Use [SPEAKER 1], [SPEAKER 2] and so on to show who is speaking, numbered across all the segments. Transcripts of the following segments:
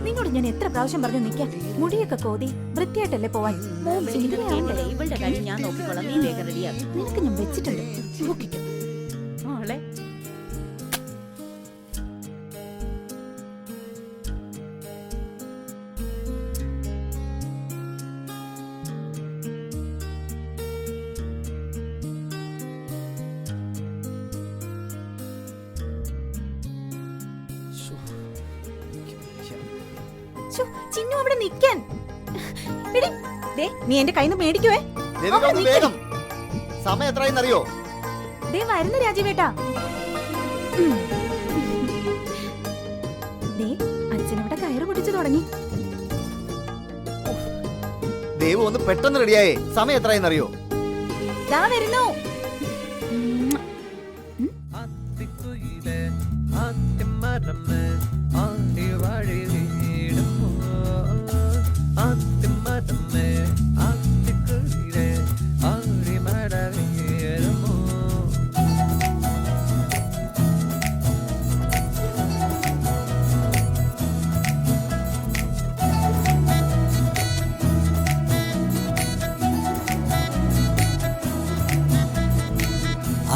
[SPEAKER 1] നിന്നോട് ഞാൻ എത്ര പ്രാവശ്യം പറഞ്ഞു നിൽക്കാൻ? മുടിയൊക്കെ കോതി വൃത്തിയായിട്ടല്ലേ പോവാൻ.
[SPEAKER 2] ഇവളുടെ കാര്യം ഞാൻ നോക്കിക്കോളാം, നീ വേഗം റെഡിയാകും.
[SPEAKER 1] നിനക്ക് ഞാൻ വെച്ചിട്ടുണ്ട്, നോക്കിക്കോ
[SPEAKER 2] മോളെ.
[SPEAKER 1] ചിന്നു അവിടെ നിൽക്കാൻ. നീ എന്റെ കയ്യിൽ നിന്ന് മേടിക്കുവേ.
[SPEAKER 3] സമയം എത്രയെന്നറിയോ?
[SPEAKER 1] ദേ വരുന്നു രാജീവേട്ടാ. അച്ഛനവിടെ കയറ് പൊട്ടിച്ചു തുടങ്ങി.
[SPEAKER 3] ദേവു ഒന്ന് പെട്ടെന്ന് റെഡിയായേ. സമയം എത്രയെന്നറിയോ?
[SPEAKER 1] ദാ വരുന്നു.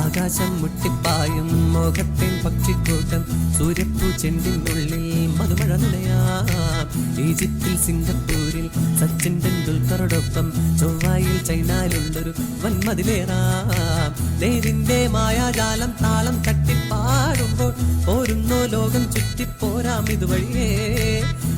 [SPEAKER 4] ആകാശം മുട്ടിപ്പായും മോഹത്തിൻ പക്ഷിക്കൂട്ടം, സൂര്യപ്പൂ ചെണ്ടിനുള്ളിൽ മധുമഴ നിലയാം. ഈജിപ്തിൽ സിംഗപ്പൂരിൽ സച്ചിൻ ടെണ്ടുൽക്കറോടൊപ്പം, ചൊവ്വായിൽ ചൈനയിലുള്ളൊരു വൻമതിലേറാം. നേരിന്റെ മായാജാലം താളം തട്ടിപ്പാടുമ്പോൾ പോരുന്നോ ലോകം ചുറ്റിപ്പോരാം ഇതുവഴിയേ.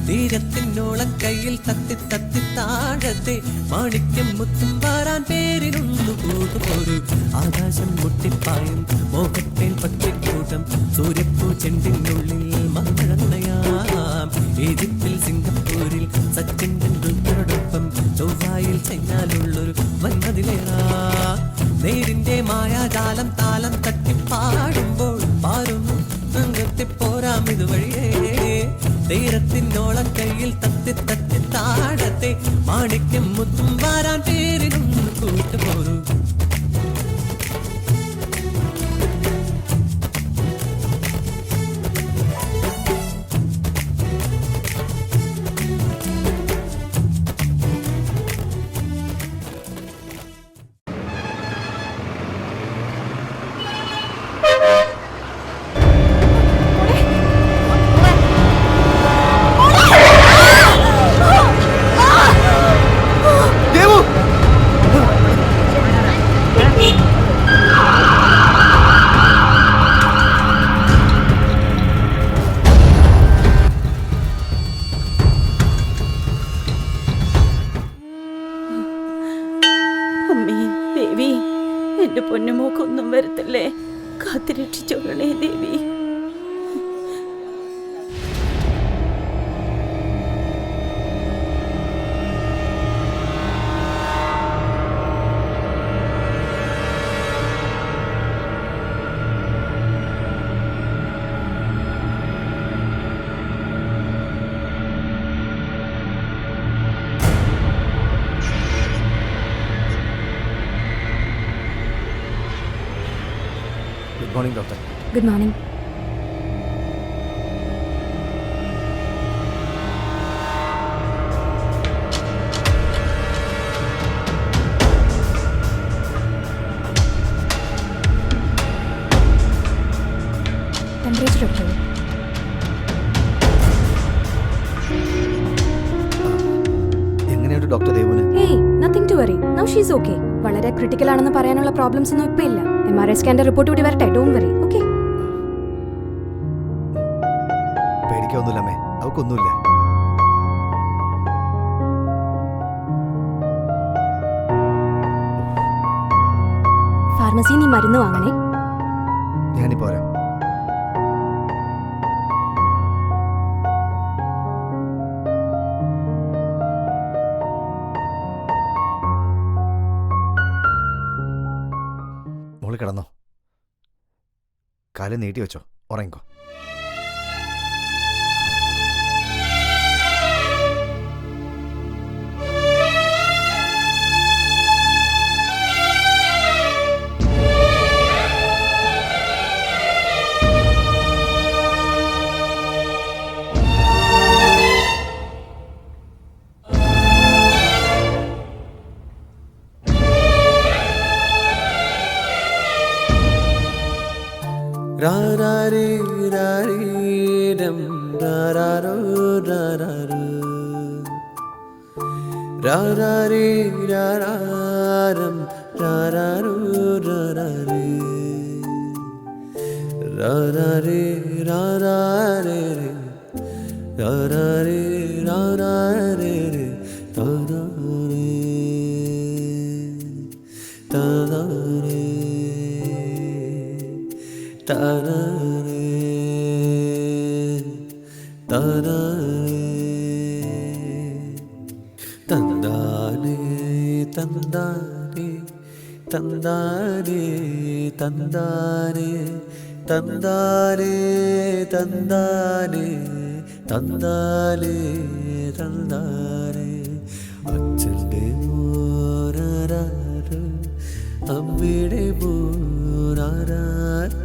[SPEAKER 4] തീരത്തിനോളം കയ്യിൽ തത്തി തത്തി താഴത്തെ മാണിക്യം മുത്തും പാറാൻ പേരിനൊന്നു കൂട്ടുപോരു. ആകാശം മുട്ടിപ്പായും മോഹത്തേൽ പക്ഷിക്കൂട്ടം, സൂര്യപ്പൂ ചെണ്ടിനുള്ളിൽ മധുമഴ നിലയാം. ഈജിപ്തിൽ സിംഗപ്പൂരിൽ സച്ചിൻ ടെണ്ടുൽക്കറോടൊപ്പം, ചൊവ്വായിൽ ചൈനയിലുള്ളൊരു വൻമതിലേറാം. നേരിന്റെ മായാജാലം താളം തട്ടിപ്പാടുമ്പോൾ പാരുന്നു പോരാം ഇതുവഴിയേ. തീരത്തിനോളം കയ്യിൽ തത്തി തത്തി താഴത്തെ മാണിക്യം മുത്തും വാരാൻ പേരിനൊന്ന് കൂട്ടുപോരും.
[SPEAKER 2] എന്റെ പൊന്നുമോക്കൊന്നും വരുത്തല്ലേ, കാത്തിരക്ഷിച്ചോളണേ ദേവി.
[SPEAKER 3] Good morning, doctor.
[SPEAKER 1] Good morning. Temperature okay.
[SPEAKER 3] എങ്ങനെയുണ്ട് ഡോക്ടർ ദേവുന്?
[SPEAKER 1] Hey, nothing to worry. Now she's okay. വളരെ ക്രിട്ടിക്കൽ ആണെന്ന് പറയാനുള്ള പ്രോബ്ലംസ് ഒന്നും ഇപ്പൊ ഇല്ല. MRI സ്കാന്റെ റിപ്പോർട്ട് കൂടി വരട്ടെ. Don't worry. ഓക്കേ?
[SPEAKER 3] പേടിക്കൊന്നുമില്ലമ്മേ, അവക്കൊന്നുമില്ല.
[SPEAKER 1] ഫാർമസിയിൽ നീ മരുന്ന് വാങ്ങണേ.
[SPEAKER 3] ഞാനിപ്പോ വരാം. മോള് കിടന്നോ, കാല് നീട്ടി വെച്ചോ, ഉറങ്ങിക്കോ.
[SPEAKER 4] രാരാരേ രാരീരം രാരാരോ രാരാരോ രാരാരേ രാരാരം രാരാരോ രാരാരേ രാരാരേ രാരാരേ രാരാരേ രാരാരേ താരാരേ താരാരേ താരാരേ തന്താനേ തന്താനേ തന്താനേ തന്താനേ തന്താനേ തന്താനേ തന്താനേ തന്താനേ അച്ഛൻ്റെ മോരാരാറ് അമ്മയുടെ മോരാരാറ്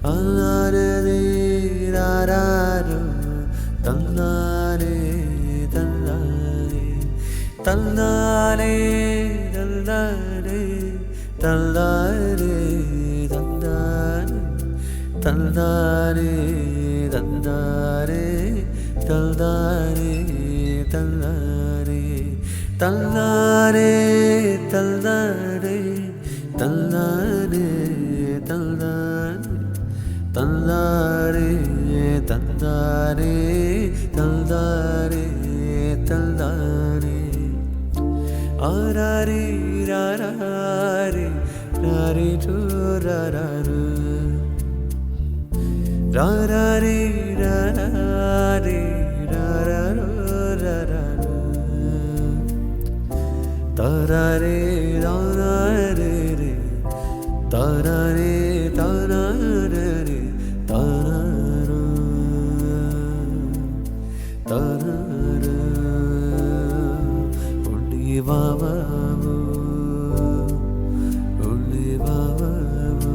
[SPEAKER 4] ആരേ രാരാരോ തന്താനേ തന്താനേ തന്താനേ തന്താനേ തന്താനേ തന്താനേ തന്താനേ തന്താനേ തന്താനേ തന്താനേ തന്താനേ തന്താനേ തന്താനേ തന്താനേ തന്താനേ തന്താനേ ആരാരേ രാരാരേ രാരേ രാരാരോ രാരാരേ രാരാരേ രാരാരോ രാരാരോ താരാരേ താരാരേ താരാരേ താരാരേ താരാരോ താരാരോ ഉണ്ണി വാവാവോ ഉണ്ണി വാവാവോ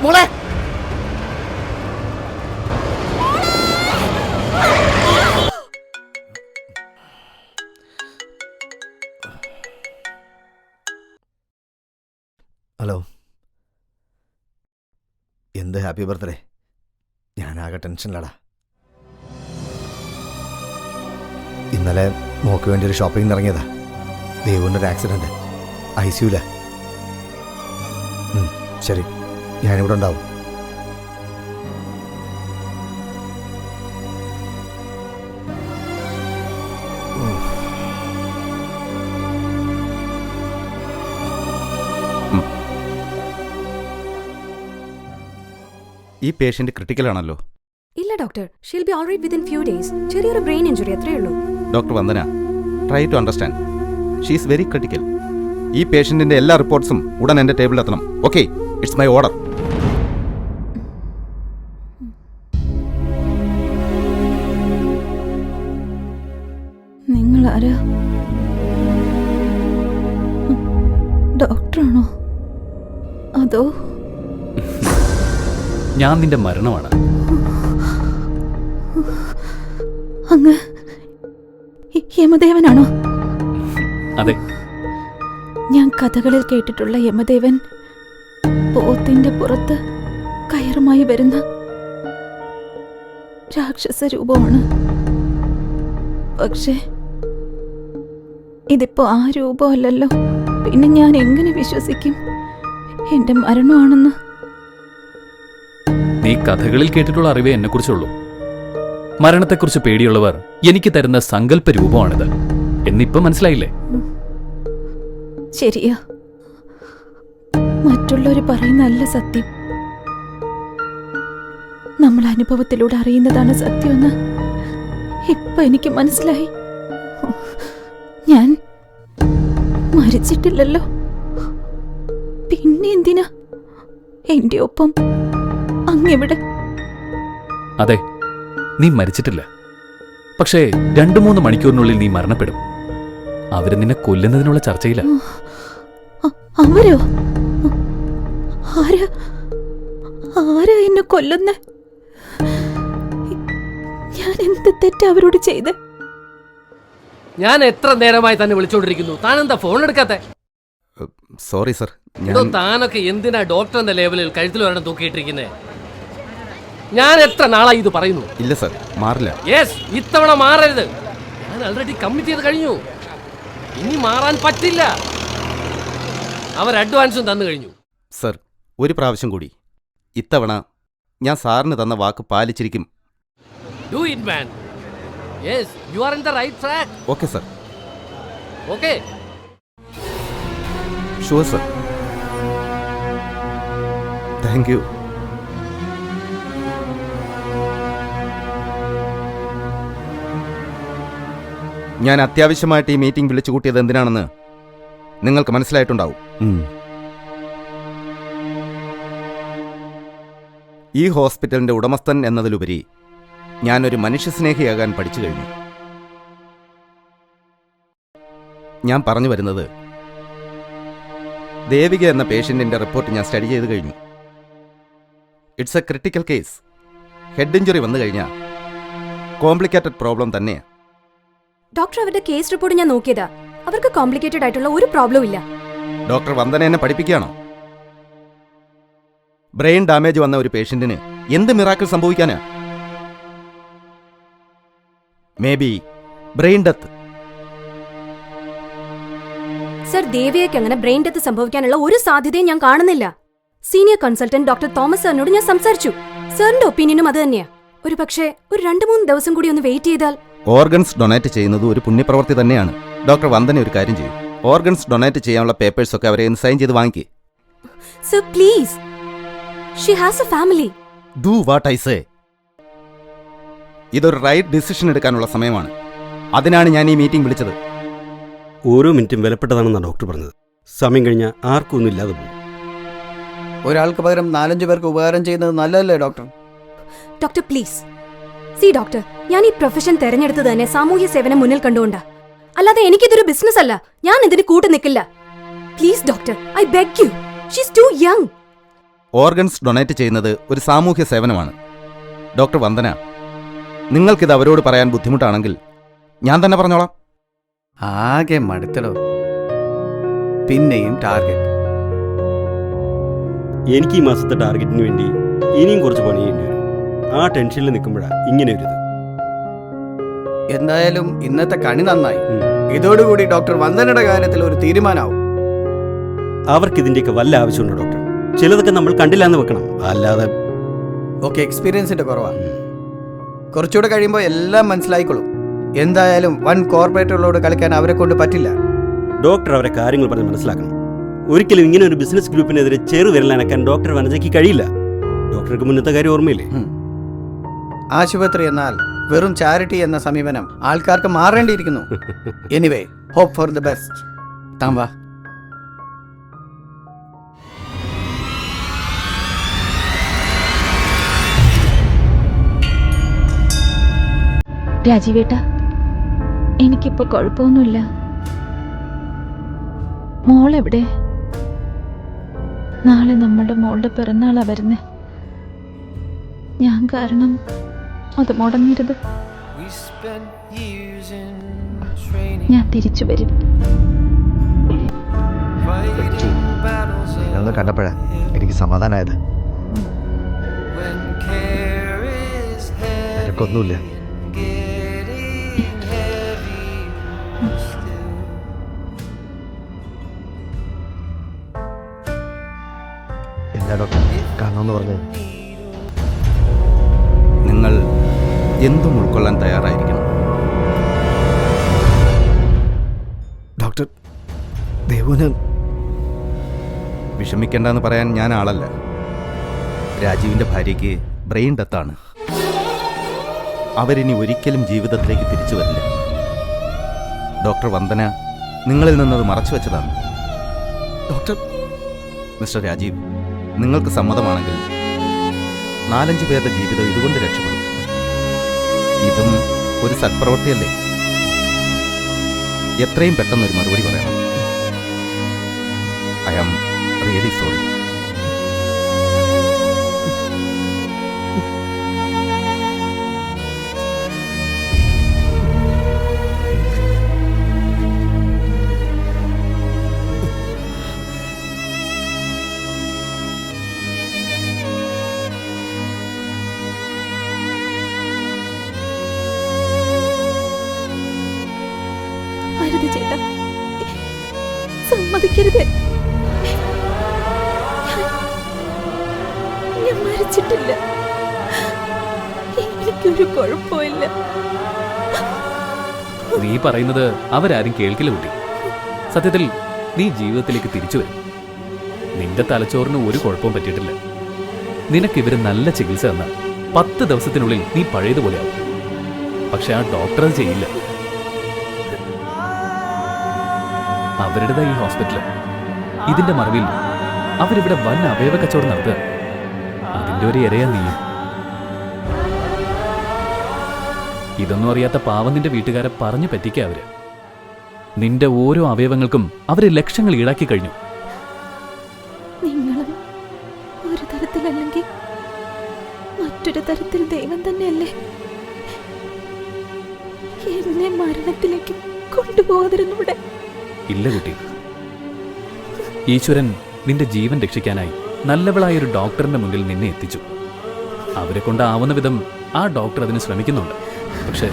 [SPEAKER 3] മോളെ ഹലോ, എന്ത് ഹാപ്പി ബർത്ത്ഡേ. ഞാനാകെ ടെൻഷനിലാടാ. ഇന്നലെ മോക്ക് വേണ്ടി ഒരു ഷോപ്പിംഗ് ഇറങ്ങിയതാ. ദേവുവിൻ്റെ ഒരു ആക്സിഡൻറ്റ്, ICUല. ശരി, ഞാനിവിടെ ഉണ്ടാവും.
[SPEAKER 5] ഈ പേഷ്യന്റ് ക്രിട്ടിക്കൽ ആണല്ലോ.
[SPEAKER 1] ഇല്ല doctor, she'll be alright within few days. ചെറിയൊരു ബ്രെയിൻ ഇഞ്ചുറി അത്രേ ഉള്ളൂ.
[SPEAKER 5] Doctor Vandana, try to understand. She is very critical. ഈ പേഷ്യന്റിന്റെ എല്ലാ റിപ്പോർട്ട്സും ഉടൻ എൻ്റെ ടേബിളിൽ എത്തണം. Okay, it's my order.
[SPEAKER 6] നിങ്ങൾ ആരാ? ഡോക്ടറാണോ അതോ?
[SPEAKER 7] ഞാൻ നിന്റെ മരണമാണ്.
[SPEAKER 6] അങ്ങ് യമദേവനാണോ?
[SPEAKER 7] അതെ.
[SPEAKER 6] ഞാൻ കഥകളിൽ കേട്ടിട്ടുള്ള യമദേവൻ പോത്തിന്റെ പുറത്ത് കയറുമായി വരുന്ന രാക്ഷസ രൂപമാണ്. പക്ഷേ ഇതിപ്പോ ആ രൂപമല്ലല്ലോ. പിന്നെ ഞാൻ എങ്ങനെ വിശ്വസിക്കും എന്റെ മരണമാണെന്ന്?
[SPEAKER 7] നീ കഥകളിൽ കേട്ടിട്ടുള്ള അറിവേ എന്നെക്കുറിച്ചുള്ളൂ. മരണത്തെക്കുറിച്ച് പേടിയുള്ളവർ എനിക്ക് തരുന്ന സങ്കല്പ രൂപമാണിത് എന്നിപ്പം മനസ്സിലായില്ലേ?
[SPEAKER 6] ശരിയാ, മറ്റുള്ളവർ പറയുന്നതല്ല സത്യം. നമ്മൾ അനുഭവത്തിലൂടെ അറിയുന്നതാണ് സത്യമെന്ന് ഇപ്പൊ എനിക്ക് മനസ്സിലായി. ഞാൻ മരിച്ചിട്ടില്ലല്ലോ, പിന്നെ എന്തിനാ എന്റെ ഒപ്പം അങ്ങെവിടെ?
[SPEAKER 7] അതെ, നീ മരിച്ചിട്ടില്ല. പക്ഷേ 2-3 മണിക്കൂറിനുള്ളിൽ നീ മരണപ്പെടും. അവര് നിന്നെ കൊല്ലുന്നതിനുള്ള ചർച്ചയില്ല.
[SPEAKER 6] അവരോ? ആരാ എന്നെ കൊല്ലുന്നേ? ഞാൻ എന്ത് തെറ്റ് അവരോട് ചെയ്ത്?
[SPEAKER 8] ഞാൻ എത്ര നേരമായി തന്നെ വിളിച്ചോണ്ടിരിക്കുന്നു, താൻ എന്താ ഫോൺ എടുക്കാത്തെ?
[SPEAKER 5] സോറി സർ,
[SPEAKER 8] എടോ, താനൊക്കെ എന്തിനാ ഡോക്ടർ എന്ന ലേബലിൽ കഴുത്തിൽ വരണം തൂക്കിയിട്ടിരിക്കുന്നേ? ഞാൻ എത്ര നാളായി ഇത് പറയുന്നു.
[SPEAKER 5] ഇല്ല സർ, മാറില്ല.
[SPEAKER 8] യെസ്, ഇത്തവണ മാറരുത്. ഞാൻ ആൾറെഡി കമ്മിറ്റ് ചെയ്ത് കഴിഞ്ഞു. ഇനി മാറാൻ പറ്റില്ല. അവർ അഡ്വാൻസും തന്നു കഴിഞ്ഞു.
[SPEAKER 5] സർ, ഒരു പ്രാവശ്യം കൂടി. ഇത്തവണ ഞാൻ സാറിന് തന്ന വാക്ക് പാലിച്ചിരിക്കും.
[SPEAKER 8] Do it man. Yes, you are in the right track.
[SPEAKER 5] Okay sir.
[SPEAKER 8] Okay.
[SPEAKER 5] Sure sir. Thank you. ഞാൻ അത്യാവശ്യമായിട്ട് ഈ മീറ്റിംഗ് വിളിച്ചു കൂട്ടിയത് എന്തിനാണെന്ന് നിങ്ങൾക്ക് മനസ്സിലായിട്ടുണ്ടാവും. ഈ ഹോസ്പിറ്റലിന്റെ ഉടമസ്ഥൻ എന്നതിലുപരി ഞാനൊരു മനുഷ്യസ്നേഹിയാകാൻ പഠിച്ചു കഴിഞ്ഞു. ഞാൻ പറഞ്ഞു വരുന്നത്, ദേവിക എന്ന പേഷ്യന്റിന്റെ റിപ്പോർട്ട് ഞാൻ സ്റ്റഡി ചെയ്ത് കഴിഞ്ഞു. It's A critical case. Head injury വന്നു കഴിഞ്ഞാൽ കോംപ്ലിക്കേറ്റഡ് പ്രോബ്ലം തന്നെയാണ്.
[SPEAKER 1] ഡോക്ടർ, അവരുടെ കേസ് റിപ്പോർട്ട് ഞാൻ നോക്കിയതാ. അവർക്ക് കോംപ്ലിക്കേറ്റഡ് ആയിട്ടുള്ള ഒരു പ്രോബ്ലം ഇല്ല.
[SPEAKER 5] ഡോക്ടർ വന്ദന എന്നെ പഠിപ്പിക്കുകയാണോ? ബ്രെയിൻ ഡാമേജ് വന്ന ഒരു പേഷ്യന്റിന് എന്ത് മിറാക്കിൾ സംഭവിക്കാനാ? Maybe brain death.
[SPEAKER 1] Sir, ദേവിയയ്ക്ക് അങ്ങനെ ബ്രെയിൻ ഡെത്ത് സംഭവിക്കാനുള്ള ഒരു സാധ്യതയും ഞാൻ കാണുന്നില്ല. സീനിയർ കൺസൾട്ടന്റ് ഡോക്ടർ തോമസ് സാറിനോട് ഞാൻ സംസാരിച്ചു. സാറിന്റെ ഒപ്പീനിയനും അത് തന്നെയാ. ഒരു പക്ഷേ ഒരു 2-3 ദിവസം കൂടി ഒന്ന് വെയിറ്റ് ചെയ്താൽ.
[SPEAKER 5] ഓർഗൻസ് ഡൊണേറ്റ് ചെയ്യുന്നത് ഒരു പുണ്യപ്രവൃത്തി തന്നെയാണ്. ഡോക്ടർ വന്ദന ഒരു കാര്യം ചെയ്യും, ഓർഗൻസ് ഡൊണേറ്റ് ചെയ്യാനുള്ള പേപ്പേഴ്സ് ഒക്കെ അവരെ സൈൻ ചെയ്ത് വാങ്ങിക്കേ.
[SPEAKER 1] Sir please, she has a family.
[SPEAKER 5] Do what I say. ഇതൊരു റൈറ്റ് ഡിസിഷൻ എടുക്കാനുള്ള സമയമാണ്. അതിനാണ് ഞാൻ ഈ മീറ്റിംഗ് വിളിച്ചത്.
[SPEAKER 9] ഓരോ മിനിറ്റും വിലപ്പെട്ടതാണെന്നാണ് ഡോക്ടർ പറഞ്ഞത്. സമയം കഴിഞ്ഞാൽ ആർക്കും ഒന്നും ഇല്ലാതെ പോകും.
[SPEAKER 10] ഒരാൾക്ക് പകരം 4-5 പേർക്ക് ഉപകാരം ചെയ്യുന്നത് നല്ലതല്ലേ doctor?
[SPEAKER 1] Doctor please. C doctor, ഞാൻ ഈ പ്രൊഫഷൻ തെരഞ്ഞെടുത്തത് തന്നെ സാമൂഹ്യ സേവനം മുന്നിൽ കണ്ടുകൊണ്ടാ. അല്ലാതെ എനിക്കിതൊരു ബിസിനസ് അല്ല. ഞാൻ ഇതിന് കൂട്ടു നിൽക്കില്ല. Please doctor, I beg you. She is too young.
[SPEAKER 5] Organs donate ചെയ്യുന്നത് ഒരു സാമൂഹ്യ സേവനമാണ്. ഡോക്ടർ വന്ദന, നിങ്ങൾക്കിത് അവരോട് പറയാൻ ബുദ്ധിമുട്ടാണെങ്കിൽ ഞാൻ തന്നെ പറഞ്ഞോളാം.
[SPEAKER 10] ആകെ മടുത്തടോ. പിന്നെയും ടാർഗറ്റ്.
[SPEAKER 9] എനിക്ക് ഈ മാസത്തെ ടാർഗറ്റിന് വേണ്ടി ഇനിയും കുറച്ച് പണി ചെയ്യേണ്ടി വരും. ആ ടെൻഷനിൽ നിൽക്കുമ്പോഴാണ് ഇങ്ങനെ ഒരു ഇത്.
[SPEAKER 10] എന്തായാലും ഇന്നത്തെ കണി നന്നായി. ഇതോടുകൂടി ഡോക്ടർ വന്ദനയുടെ കാര്യത്തിൽ ഒരു തീരുമാനമാവും.
[SPEAKER 9] അവർക്കിതിൻ്റെയൊക്കെ വല്ല ആവശ്യമുണ്ടോ ഡോക്ടർ? ചിലതൊക്കെ നമ്മൾ കണ്ടില്ല എന്ന് വെക്കണം, അല്ലാതെ.
[SPEAKER 10] ഓക്കെ, എക്സ്പീരിയൻസിന്റെ കുറവാണ്. കുറച്ചുകൂടെ കഴിയുമ്പോൾ എല്ലാം മനസ്സിലായിക്കൊള്ളും. എന്തായാലും വൻ കോർപ്പറേറ്റുകളോട് കളിക്കാൻ അവരെ കൊണ്ട് പറ്റില്ല.
[SPEAKER 9] ഡോക്ടർ അവരെ കാര്യങ്ങൾ പറഞ്ഞ് മനസ്സിലാക്കണം. ഒരിക്കലും ഇങ്ങനെ ഒരു ബിസിനസ് ഗ്രൂപ്പിനെതിരെ ചെറുവിരലനക്കാൻ ഡോക്ടർ വനജയ്ക്ക് കഴിയില്ല. ഡോക്ടർക്ക് മുന്നത്തെ കാര്യം ഓർമ്മയില്ലേ?
[SPEAKER 10] ആശുപത്രി എന്നാൽ വെറും ചാരിറ്റി എന്ന സമീപനം ആൾക്കാർക്ക് മാറേണ്ടിയിരിക്കുന്നു. Anyway, hope for the best. താൻ വാ.
[SPEAKER 6] രാജീവേട്ട, എനിക്കിപ്പോ കുഴപ്പമൊന്നുമില്ല. മോളെവിടെ? നാളെ നമ്മളുടെ മോളുടെ പിറന്നാളാ വരുന്നേ. ഞാൻ കാരണം അത് മുടങ്ങരുത്. ഞാൻ തിരിച്ചു വരും.
[SPEAKER 3] നിങ്ങളൊന്ന് കണ്ടപ്പോഴാ എനിക്ക് സമാധാനമായത്. എനിക്കൊന്നുമില്ല. എന്താ ഡോക്ടർ കാണണമെന്ന് പറഞ്ഞത്?
[SPEAKER 5] നിങ്ങൾ എന്തും ഉൾക്കൊള്ളാൻ തയ്യാറായിരിക്കണം.
[SPEAKER 3] ഡോക്ടർ, ദേവുന്
[SPEAKER 5] വിഷമിക്കേണ്ടെന്ന് പറയാൻ ഞാൻ ആളല്ല. രാജീവിൻ്റെ ഭാര്യയ്ക്ക് ബ്രെയിൻ ഡെത്താണ്. അവരിനി ഒരിക്കലും ജീവിതത്തിലേക്ക് തിരിച്ചു വരില്ല. ഡോക്ടർ വന്ദന നിങ്ങളിൽ നിന്നത് മറച്ചു വെച്ചതാണ്.
[SPEAKER 3] ഡോക്ടർ,
[SPEAKER 5] മിസ്റ്റർ രാജീവ്, നിങ്ങൾക്ക് സമ്മതമാണെങ്കിൽ 4-5 പേരുടെ ജീവിതം ഇതുകൊണ്ട് രക്ഷപ്പെടും. ഇതും ഒരു സത്പ്രവൃത്തിയല്ലേ? എത്രയും പെട്ടെന്നൊരു മറുപടി പറയണം. I am really sorry.
[SPEAKER 6] അരുത് ചേട്ടാ, സമ്മതിക്കരുത്. ഞാൻ മരിച്ചിട്ടില്ല, എനിക്കൊരു കുഴപ്പമില്ല.
[SPEAKER 7] നീ പറയുന്നത് അവരാരും കേൾക്കില്ല കുട്ടി. സത്യത്തിൽ നീ ജീവിതത്തിലേക്ക് തിരിച്ചു വരും. നിന്റെ തലച്ചോറിന് ഒരു കുഴപ്പവും പറ്റിയിട്ടില്ല. നിനക്ക് ഇവര് നല്ല ചികിത്സ തന്നാൽ 10 ദിവസത്തിനുള്ളിൽ നീ പഴയതുപോലെയാവും. പക്ഷെ ആ ഡോക്ടർ അത് ചെയ്യില്ല. അവരുടേതാ ഈ ഹോസ്പിറ്റൽ. ഇതിന്റെ മറവിൽ അവരിവിടെ വൻ അവയവ കച്ചവടം നടത്തുക. അതിന്റെ ഒരു ഇരയാ നീയും. ഇതൊന്നും അറിയാത്ത പാവം നിന്റെ വീട്ടുകാരെ പറഞ്ഞു പറ്റിക്കുക അവര്. നിന്റെ ഓരോ അവയവങ്ങൾക്കും അവര് ലക്ഷങ്ങൾ ഈടാക്കി കഴിഞ്ഞു.
[SPEAKER 6] നിങ്ങളും ഒരു തരത്തിലല്ലെങ്കിൽ മറ്റൊരു തരത്തിൽ ദൈവം തന്നെയല്ലേ എന്നെ മരണത്തിലേക്ക് കൊണ്ടുപോകാതിരുന്നൂടെ?
[SPEAKER 7] ഇല്ല കുട്ടി, ഈശ്വരൻ നിന്റെ ജീവൻ രക്ഷിക്കാനായി നല്ലവളായ ഒരു ഡോക്ടറിന്റെ മുന്നിൽ നിന്നെ എത്തിച്ചു. അവരെ കൊണ്ടാവുന്ന വിധം ആ ഡോക്ടർ അതിന് ശ്രമിക്കുന്നുണ്ട്. പക്ഷേ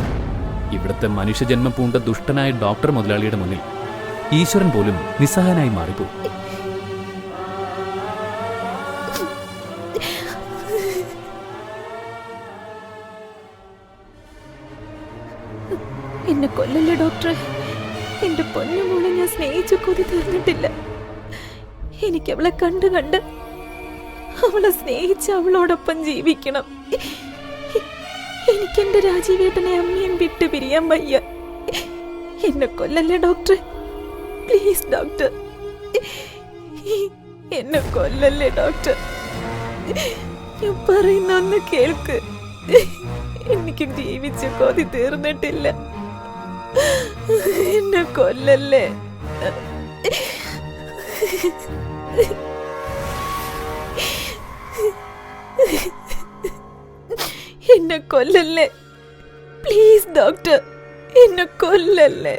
[SPEAKER 7] ഇവിടുത്തെ മനുഷ്യജന്മം പൂണ്ട ദുഷ്ടനായ ഡോക്ടർ മുതലാളിയുടെ മുന്നിൽ ഈശ്വരൻ പോലും നിസ്സഹായനായി മാറിപ്പോയി.
[SPEAKER 6] എന്നെ കൊല്ലല്ലേ ഡോക്ടറെ. എന്റെ പൊന്നു മോളെ ഞാൻ സ്നേഹിച്ചു കൊതി തീർന്നിട്ടില്ല. എനിക്ക് അവളെ കണ്ട് കണ്ട് അവളെ സ്നേഹിച്ച് അവളോടൊപ്പം ജീവിക്കണം. എനിക്കെന്റെ രാജീവേട്ടനെ അമ്മയും വിട്ട് പിരിയാൻ വയ്യ. എന്നെ കൊല്ലല്ലേ ഡോക്ടറെ, പ്ലീസ് ഡോക്ടർ, എന്നെ കൊല്ലല്ലേ ഡോക്ടർ. ഞാൻ പറയുന്ന ഒന്ന് കേൾക്ക്. എനിക്ക് ജീവിച്ച് കൊതി തീർന്നിട്ടില്ല. എന്നെ കൊല്ലല്ലേ. എന്നെ കൊല്ലല്ലേ പ്ലീസ് ഡോക്ടർ, എന്നെ കൊല്ലല്ലേ.